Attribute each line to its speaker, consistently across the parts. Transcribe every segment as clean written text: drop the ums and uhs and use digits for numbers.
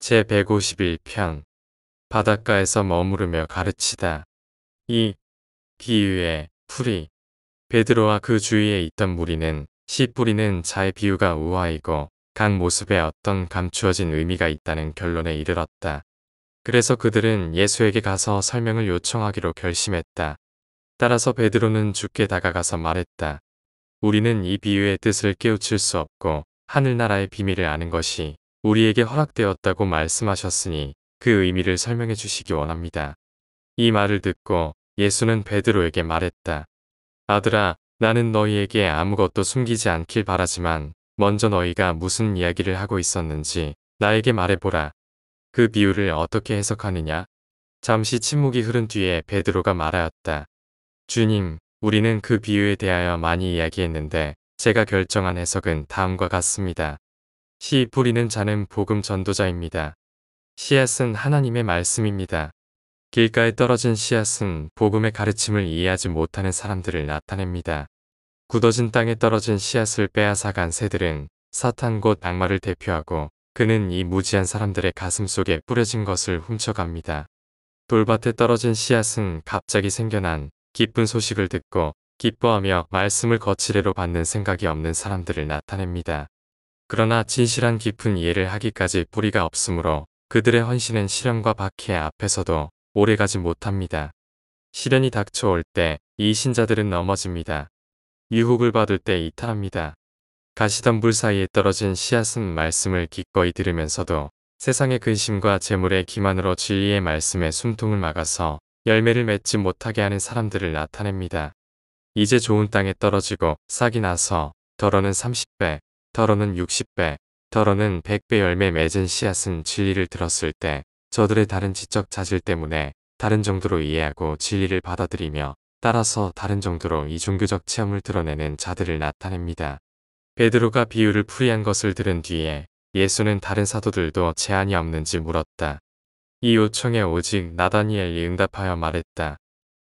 Speaker 1: 제151편 바닷가에서 머무르며 가르치다. 이 비유의 풀이 베드로와 그 주위에 있던 무리는 씨 뿌리는 자의 비유가 우화이고 각 모습에 어떤 감추어진 의미가 있다는 결론에 이르렀다. 그래서 그들은 예수에게 가서 설명을 요청하기로 결심했다. 따라서 베드로는 주께 다가가서 말했다. 우리는 이 비유의 뜻을 깨우칠 수 없고 하늘나라의 비밀을 아는 것이 우리에게 허락되었다고 말씀하셨으니 그 의미를 설명해 주시기 원합니다. 이 말을 듣고 예수는 베드로에게 말했다. 아들아, 나는 너희에게 아무것도 숨기지 않길 바라지만 먼저 너희가 무슨 이야기를 하고 있었는지 나에게 말해보라. 그 비유를 어떻게 해석하느냐? 잠시 침묵이 흐른 뒤에 베드로가 말하였다. 주님, 우리는 그 비유에 대하여 많이 이야기했는데 제가 결정한 해석은 다음과 같습니다. 씨 뿌리는 자는 복음 전도자입니다. 씨앗은 하나님의 말씀입니다. 길가에 떨어진 씨앗은 복음의 가르침을 이해하지 못하는 사람들을 나타냅니다. 굳어진 땅에 떨어진 씨앗을 빼앗아간 새들은 사탄 곧 악마를 대표하고 그는 이 무지한 사람들의 가슴 속에 뿌려진 것을 훔쳐갑니다. 돌밭에 떨어진 씨앗은 갑자기 생겨난 기쁜 소식을 듣고 기뻐하며 말씀을 거치레로 받는 생각이 없는 사람들을 나타냅니다. 그러나 진실한 깊은 이해를 하기까지 뿌리가 없으므로 그들의 헌신은 시련과 박해 앞에서도 오래가지 못합니다. 시련이 닥쳐올 때 이 신자들은 넘어집니다. 유혹을 받을 때 이탈합니다. 가시덤불 사이에 떨어진 씨앗은 말씀을 기꺼이 들으면서도 세상의 근심과 재물의 기만으로 진리의 말씀에 숨통을 막아서 열매를 맺지 못하게 하는 사람들을 나타냅니다. 이제 좋은 땅에 떨어지고 싹이 나서 더러는 30배, 더러는 60배, 더러는 100배 열매 맺은 씨앗은 진리를 들었을 때 저들의 다른 지적 자질 때문에 다른 정도로 이해하고 진리를 받아들이며 따라서 다른 정도로 이 종교적 체험을 드러내는 자들을 나타냅니다. 베드로가 비유를 풀이한 것을 들은 뒤에 예수는 다른 사도들도 제한이 없는지 물었다. 이 요청에 오직 나다니엘이 응답하여 말했다.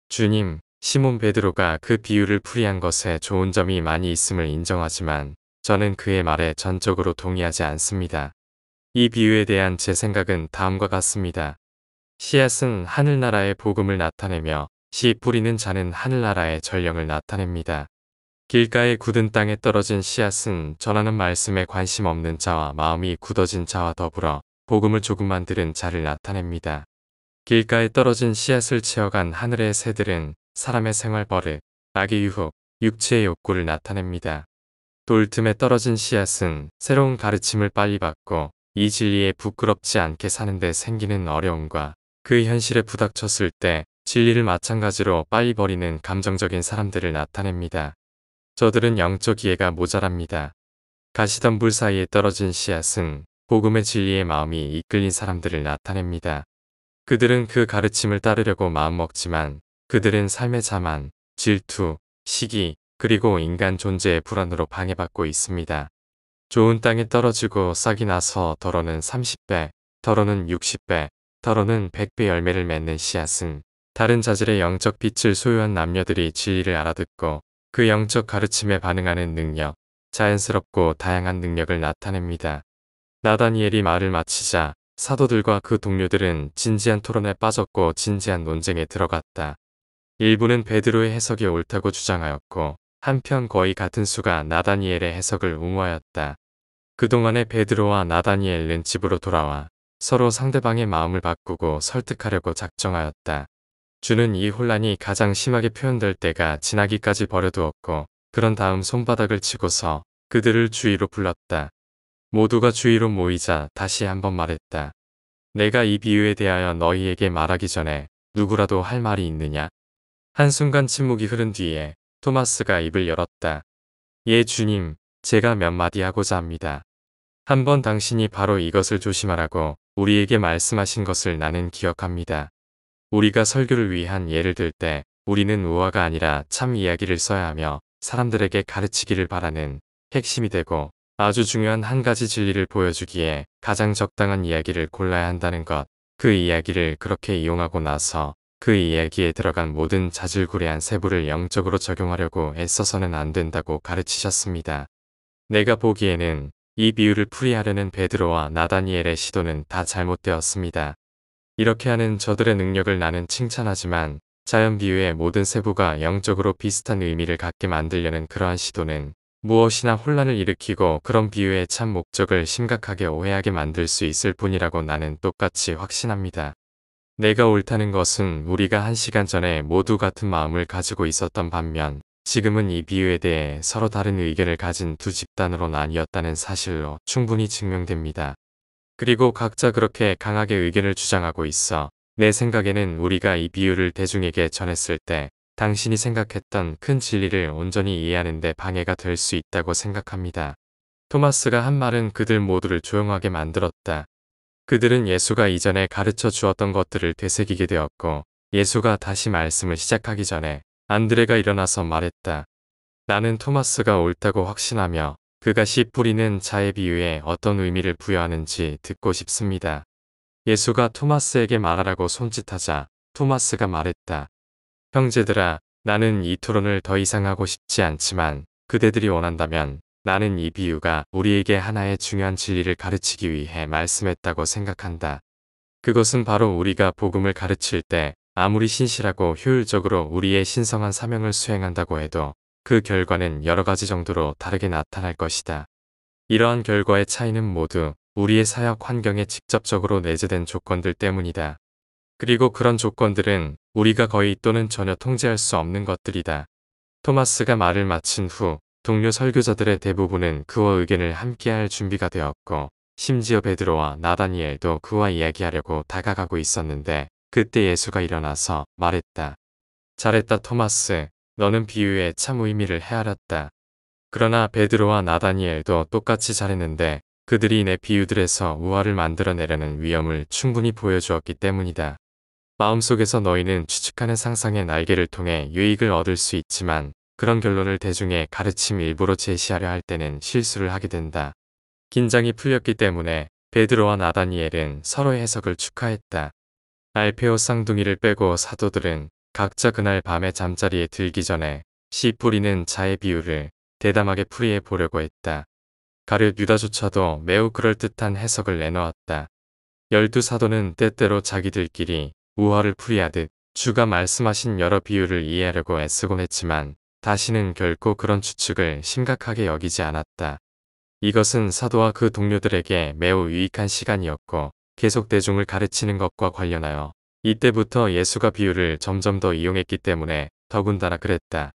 Speaker 1: 주님, 시몬 베드로가 그 비유를 풀이한 것에 좋은 점이 많이 있음을 인정하지만 저는 그의 말에 전적으로 동의하지 않습니다. 이 비유에 대한 제 생각은 다음과 같습니다. 씨앗은 하늘나라의 복음을 나타내며 씨 뿌리는 자는 하늘나라의 전령을 나타냅니다. 길가에 굳은 땅에 떨어진 씨앗은 전하는 말씀에 관심 없는 자와 마음이 굳어진 자와 더불어 복음을 조금만 들은 자를 나타냅니다. 길가에 떨어진 씨앗을 채워간 하늘의 새들은 사람의 생활 버릇, 악의 유혹, 육체의 욕구를 나타냅니다. 돌 틈에 떨어진 씨앗은 새로운 가르침을 빨리 받고 이 진리에 부끄럽지 않게 사는데 생기는 어려움과 그 현실에 부닥쳤을 때 진리를 마찬가지로 빨리 버리는 감정적인 사람들을 나타냅니다. 저들은 영적 이해가 모자랍니다. 가시덤불 사이에 떨어진 씨앗은 복음의 진리의 마음이 이끌린 사람들을 나타냅니다. 그들은 그 가르침을 따르려고 마음먹지만 그들은 삶의 자만, 질투, 시기, 그리고 인간 존재의 불안으로 방해받고 있습니다. 좋은 땅에 떨어지고 싹이 나서 더러는 30배, 더러는 60배, 더러는 100배 열매를 맺는 씨앗은 다른 자질의 영적 빛을 소유한 남녀들이 진리를 알아듣고 그 영적 가르침에 반응하는 능력, 자연스럽고 다양한 능력을 나타냅니다. 나다니엘이 말을 마치자 사도들과 그 동료들은 진지한 토론에 빠졌고 진지한 논쟁에 들어갔다. 일부는 베드로의 해석이 옳다고 주장하였고 한편 거의 같은 수가 나다니엘의 해석을 옹호하였다. 그동안에 베드로와 나다니엘은 집으로 돌아와 서로 상대방의 마음을 바꾸고 설득하려고 작정하였다. 주는 이 혼란이 가장 심하게 표현될 때가 지나기까지 버려두었고 그런 다음 손바닥을 치고서 그들을 주위로 불렀다. 모두가 주위로 모이자 다시 한번 말했다. 내가 이 비유에 대하여 너희에게 말하기 전에 누구라도 할 말이 있느냐? 한순간 침묵이 흐른 뒤에 토마스가 입을 열었다. 예 주님, 제가 몇 마디 하고자 합니다. 한번 당신이 바로 이것을 조심하라고 우리에게 말씀하신 것을 나는 기억합니다. 우리가 설교를 위한 예를 들 때 우리는 우화가 아니라 참 이야기를 써야 하며 사람들에게 가르치기를 바라는 핵심이 되고 아주 중요한 한 가지 진리를 보여주기에 가장 적당한 이야기를 골라야 한다는 것. 그 이야기를 그렇게 이용하고 나서 그 이야기에 들어간 모든 자질구레한 세부를 영적으로 적용하려고 애써서는 안 된다고 가르치셨습니다. 내가 보기에는 이 비유를 풀이하려는 베드로와 나다니엘의 시도는 다 잘못되었습니다. 이렇게 하는 저들의 능력을 나는 칭찬하지만 자연 비유의 모든 세부가 영적으로 비슷한 의미를 갖게 만들려는 그러한 시도는 무엇이나 혼란을 일으키고 그런 비유의 참 목적을 심각하게 오해하게 만들 수 있을 뿐이라고 나는 똑같이 확신합니다. 내가 옳다는 것은 우리가 1시간 전에 모두 같은 마음을 가지고 있었던 반면 지금은 이 비유에 대해 서로 다른 의견을 가진 두 집단으로 나뉘었다는 사실로 충분히 증명됩니다. 그리고 각자 그렇게 강하게 의견을 주장하고 있어 내 생각에는 우리가 이 비유를 대중에게 전했을 때 당신이 생각했던 큰 진리를 온전히 이해하는 데 방해가 될 수 있다고 생각합니다. 토마스가 한 말은 그들 모두를 조용하게 만들었다. 그들은 예수가 이전에 가르쳐 주었던 것들을 되새기게 되었고 예수가 다시 말씀을 시작하기 전에 안드레가 일어나서 말했다. 나는 토마스가 옳다고 확신하며 그가 씨 뿌리는 자의 비유에 어떤 의미를 부여하는지 듣고 싶습니다. 예수가 토마스에게 말하라고 손짓하자 토마스가 말했다. 형제들아, 나는 이 토론을 더 이상 하고 싶지 않지만 그대들이 원한다면 나는 이 비유가 우리에게 하나의 중요한 진리를 가르치기 위해 말씀했다고 생각한다. 그것은 바로 우리가 복음을 가르칠 때 아무리 신실하고 효율적으로 우리의 신성한 사명을 수행한다고 해도 그 결과는 여러 가지 정도로 다르게 나타날 것이다. 이러한 결과의 차이는 모두 우리의 사역 환경에 직접적으로 내재된 조건들 때문이다. 그리고 그런 조건들은 우리가 거의 또는 전혀 통제할 수 없는 것들이다. 토마스가 말을 마친 후 동료 설교자들의 대부분은 그와 의견을 함께할 준비가 되었고 심지어 베드로와 나다니엘도 그와 이야기하려고 다가가고 있었는데 그때 예수가 일어나서 말했다. 잘했다 토마스. 너는 비유의 참 의미를 헤아렸다. 그러나 베드로와 나다니엘도 똑같이 잘했는데 그들이 내 비유들에서 우화를 만들어내려는 위험을 충분히 보여주었기 때문이다. 마음속에서 너희는 추측하는 상상의 날개를 통해 유익을 얻을 수 있지만 그런 결론을 대중의 가르침 일부러 제시하려 할 때는 실수를 하게 된다. 긴장이 풀렸기 때문에 베드로와 나다니엘은 서로의 해석을 축하했다. 알페오 쌍둥이를 빼고 사도들은 각자 그날 밤에 잠자리에 들기 전에 씨 뿌리는 자의 비유를 대담하게 풀이해 보려고 했다. 가룟 유다조차도 매우 그럴듯한 해석을 내놓았다. 12사도는 때때로 자기들끼리 우화를 풀이하듯 주가 말씀하신 여러 비유를 이해하려고 애쓰곤 했지만 다시는 결코 그런 추측을 심각하게 여기지 않았다. 이것은 사도와 그 동료들에게 매우 유익한 시간이었고 계속 대중을 가르치는 것과 관련하여 이때부터 예수가 비유를 점점 더 이용했기 때문에 더군다나 그랬다.